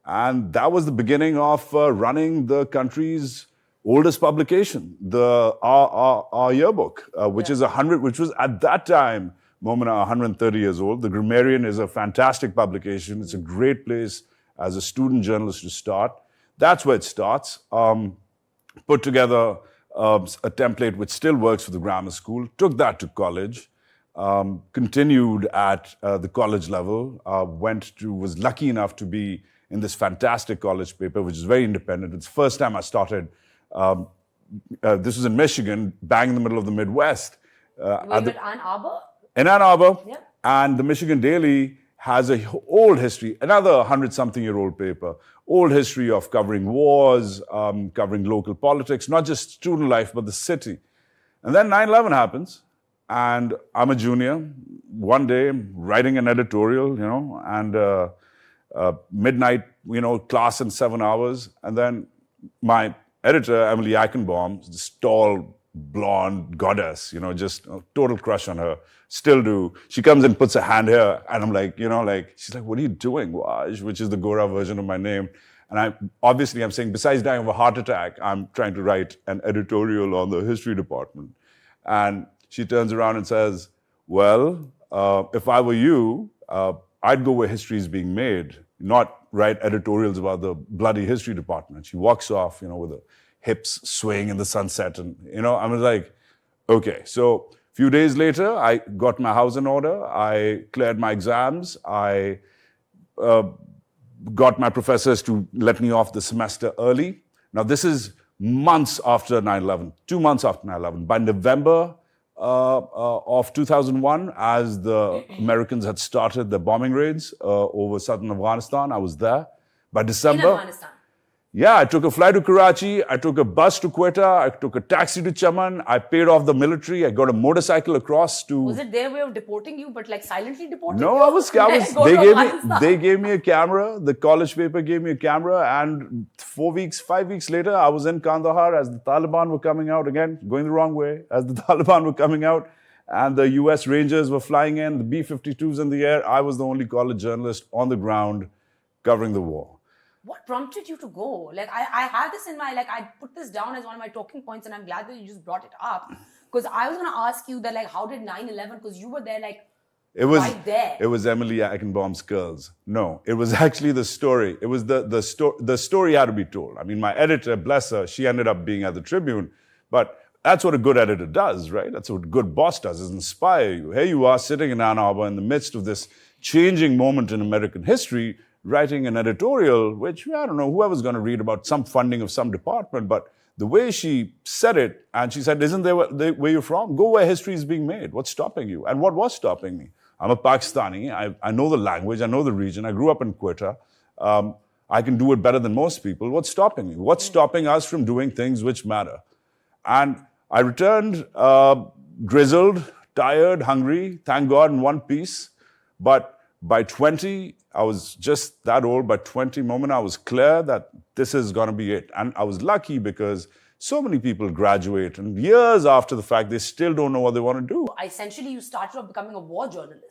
And that was the beginning of running the country's oldest publication, our yearbook, which is which was at that time, Momina, 130 years old. The Grammarian is a fantastic publication. It's a great place as a student journalist to start. That's where it starts. Put together a template which still works for the grammar school, took that to college, continued at the college level, was lucky enough to be in this fantastic college paper, which is very independent. It's the first time I started. This was in Michigan, bang in the middle of the Midwest. At Ann Arbor? In Ann Arbor. Yeah. And the Michigan Daily has a old history, another 100-something-year-old paper, old history of covering wars, covering local politics, not just student life, but the city. And then 9/11 happens, and I'm a junior. One day, writing an editorial, and midnight, class in 7 hours. And then my editor, Emily Eichenbaum, this tall, blonde goddess, just a total crush on her. Still do. She comes and puts her hand here, and I'm like, she's like, what are you doing, Waj? Which is the Gora version of my name. And I'm saying, besides dying of a heart attack, I'm trying to write an editorial on the history department. And she turns around and says, well, if I were you, I'd go where history is being made, not write editorials about the bloody history department. She walks off, with her hips swaying in the sunset. And, I was like, okay. So a few days later, I got my house in order. I cleared my exams. I got my professors to let me off the semester early. Now, this is months after 9/11, 2 months after 9/11. By November of 2001, as the Americans had started the bombing raids over southern Afghanistan, I was there. By December... In Afghanistan? Yeah, I took a flight to Karachi, I took a bus to Quetta, I took a taxi to Chaman, I paid off the military, I got a motorcycle across to... Was it their way of deporting you, but silently deporting you? No, they gave me a camera, the college paper gave me a camera, and 5 weeks later, I was in Kandahar as the Taliban were coming out, again, going the wrong way, as the Taliban were coming out, and the US Rangers were flying in, the B-52s in the air. I was the only college journalist on the ground covering the war. What prompted you to go? I have this in my, I put this down as one of my talking points, and I'm glad that you just brought it up. Because I was going to ask you that, how did 9/11, because you were there, right there. It was Emily Eichenbaum's curls. No, it was actually the story. It was the story had to be told. I mean, my editor, bless her, she ended up being at the Tribune. But that's what a good editor does, right? That's what a good boss does, is inspire you. Here you are sitting in Ann Arbor in the midst of this changing moment in American history, writing an editorial, which, I don't know, whoever's going to read about some funding of some department, but the way she said it, and she said, isn't there where you're from? Go where history is being made. What's stopping you? And what was stopping me? I'm a Pakistani. I know the language. I know the region. I grew up in Quetta. I can do it better than most people. What's stopping me? What's stopping us from doing things which matter? And I returned grizzled, tired, hungry, thank God, in one piece. But by 20, I was just that old. By 20, Momina, I was clear that this is going to be it. And I was lucky because so many people graduate, and years after the fact, they still don't know what they want to do. Essentially, you started off becoming a war journalist.